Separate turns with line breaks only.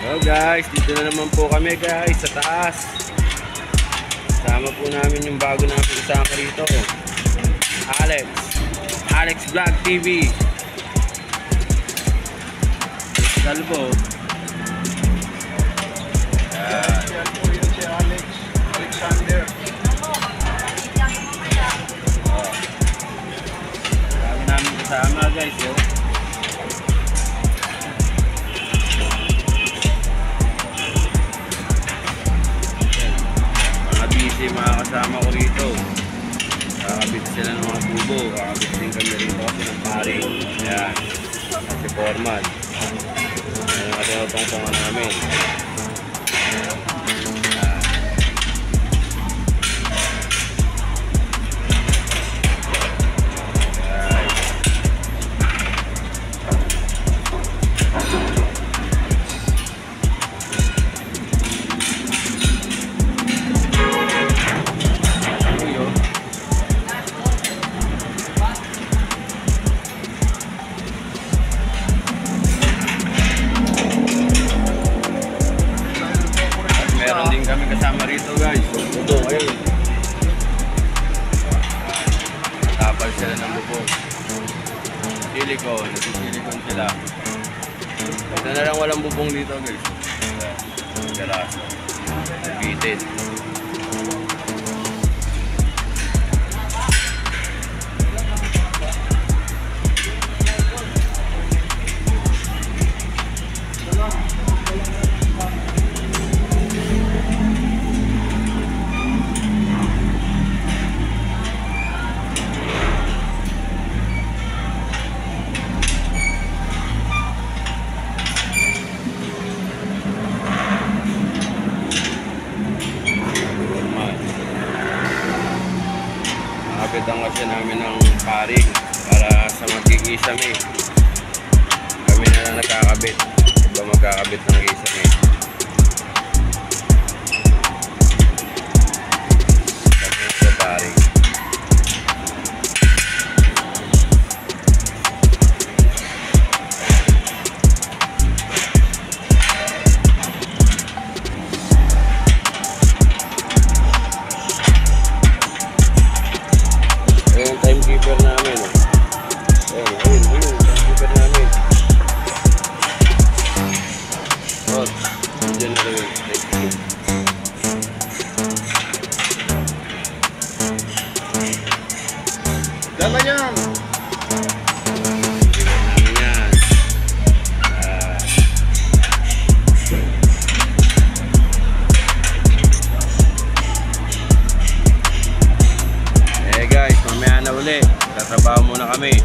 So guys, dito na naman po kami guys sa taas. Kasama po namin yung bago namin kasama rito, Alex Vlog TV. Salvo.
Yan po yun si Alexander.
Bago namin kasama guys, oh. Busy mga kasama ko rito. Kakabit sila ng mga tubo. Kakabit din kami rito kasi ng pare. Ayan. Si Foreman. Ayan ang tinutungtungan namin. Ayan. Meron din kami kasama rito guys. Bubong, ayun. Tapal sila ng bubong. Silicone, nasi-silicone sila. Ito na lang walang bubong dito guys. Garaso. Bitin. Nakabitan kasi namin ng paring para sa magkikisame. Kami na lang nakakabit. Iba magkakabit ng kisame. Kami sa paring. Yung timekeeper namin, ayun, timekeeper namin. Diyan na rin,
Dala yan!
Guys, mamaya na uli. Tatrabaho muna kami.